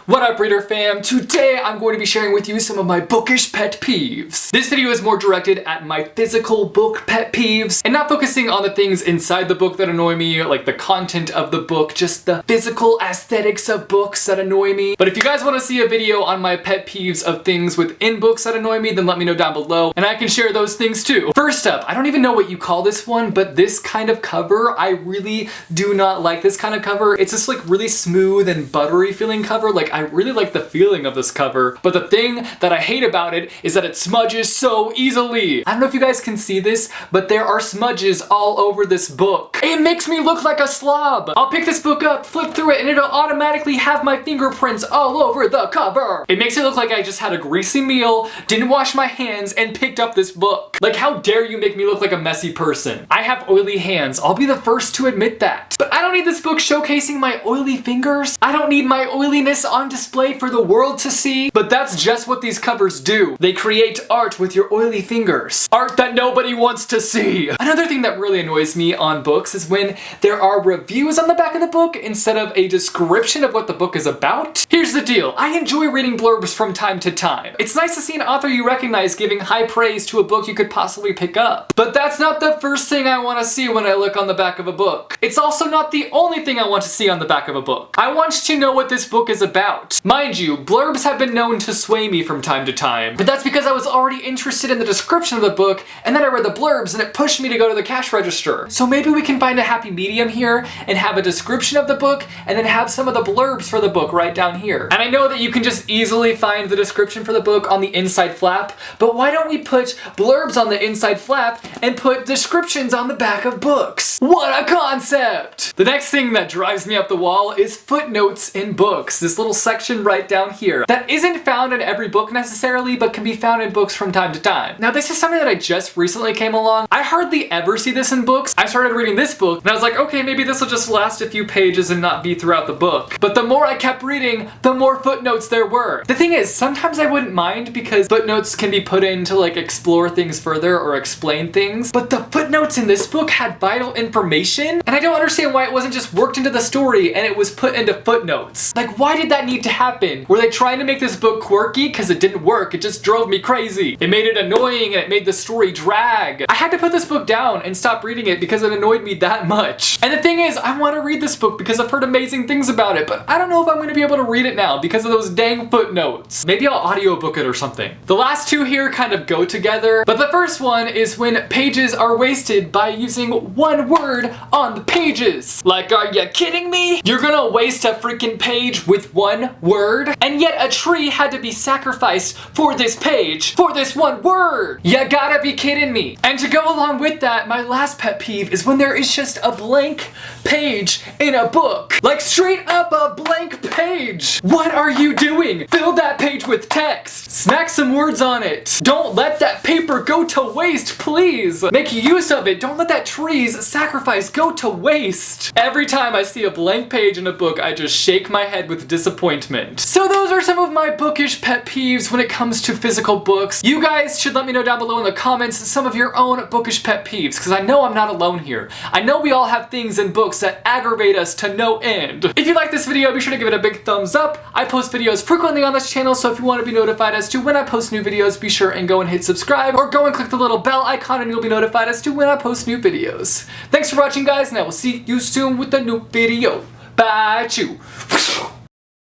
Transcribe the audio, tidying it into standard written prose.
What up, reader fam? Today I'm going to be sharing with you some of my bookish pet peeves. This video is more directed at my physical book pet peeves and not focusing on the things inside the book that annoy me, like the content of the book, just the physical aesthetics of books that annoy me. But if you guys want to see a video on my pet peeves of things within books that annoy me, then let me know down below and I can share those things too. First up, I don't even know what you call this one, but this kind of cover, I really do not like this kind of cover. It's just like really smooth and buttery feeling cover. Like, I really like the feeling of this cover, but the thing that I hate about it is that it smudges so easily. I don't know if you guys can see this, but there are smudges all over this book. It makes me look like a slob. I'll pick this book up, flip through it, and it'll automatically have my fingerprints all over the cover. It makes it look like I just had a greasy meal, didn't wash my hands, and picked up this book. Like, how dare you make me look like a messy person? I have oily hands. I'll be the first to admit that. But I don't need this book showcasing my oily fingers. I don't need my oiliness on display for the world to see, but that's just what these covers do. They create art with your oily fingers. Art that nobody wants to see. Another thing that really annoys me on books is when there are reviews on the back of the book instead of a description of what the book is about. Here's the deal. I enjoy reading blurbs from time to time. It's nice to see an author you recognize giving high praise to a book you could possibly pick up. But that's not the first thing I want to see when I look on the back of a book. It's also not the only thing I want to see on the back of a book. I want to know what this book is about. Mind you, blurbs have been known to sway me from time to time, but that's because I was already interested in the description of the book, and then I read the blurbs and it pushed me to go to the cash register. So maybe we can find a happy medium here and have a description of the book and then have some of the blurbs for the book right down here. And I know that you can just easily find the description for the book on the inside flap, but why don't we put blurbs on the inside flap and put descriptions on the back of books? What a concept! The next thing that drives me up the wall is footnotes in books. This little section right down here that isn't found in every book necessarily, but can be found in books from time to time. Now, this is something that I just recently came along. I hardly ever see this in books. I started reading this book and I was like, okay, maybe this will just last a few pages and not be throughout the book. But the more I kept reading, the more footnotes there were. The thing is, sometimes I wouldn't mind because footnotes can be put in to like explore things further or explain things, but the footnotes in this book had vital information and I don't understand why it wasn't just worked into the story and it was put into footnotes. Like, why did that need to happen? Were they trying to make this book quirky? Because it didn't work. It just drove me crazy. It made it annoying and it made the story drag. I had to put this book down and stop reading it because it annoyed me that much. And the thing is, I want to read this book because I've heard amazing things about it, but I don't know if I'm going to be able to read it now because of those dang footnotes. Maybe I'll audiobook it or something. The last two here kind of go together, but the first one is when pages are wasted by using one word on the pages. Like, are you kidding me? You're gonna waste a freaking page with one word? And yet a tree had to be sacrificed for this page, for this one word. You gotta be kidding me. And to go along with that, my last pet peeve is when there is just a blank page in a book. Like, straight up a blank page. What are you doing? Fill that page with text. Smack some words on it. Don't let that paper go to waste, please. Make use of it. Don't let that tree's sacrifice go to waste. Every time I see a blank page in a book, I just shake my head with disappointment. So those are some of my bookish pet peeves when it comes to physical books. You guys should let me know down below in the comments some of your own bookish pet peeves, because I know I'm not alone here. I know we all have things in books that aggravate us to no end. If you like this video, be sure to give it a big thumbs up. I post videos frequently on this channel, so if you want to be notified as to when I post new videos, be sure and go and hit subscribe, or go and click the little bell icon and you'll be notified as to when I post new videos. Thanks for watching, guys, and I will see you soon with a new video. Bye, chew.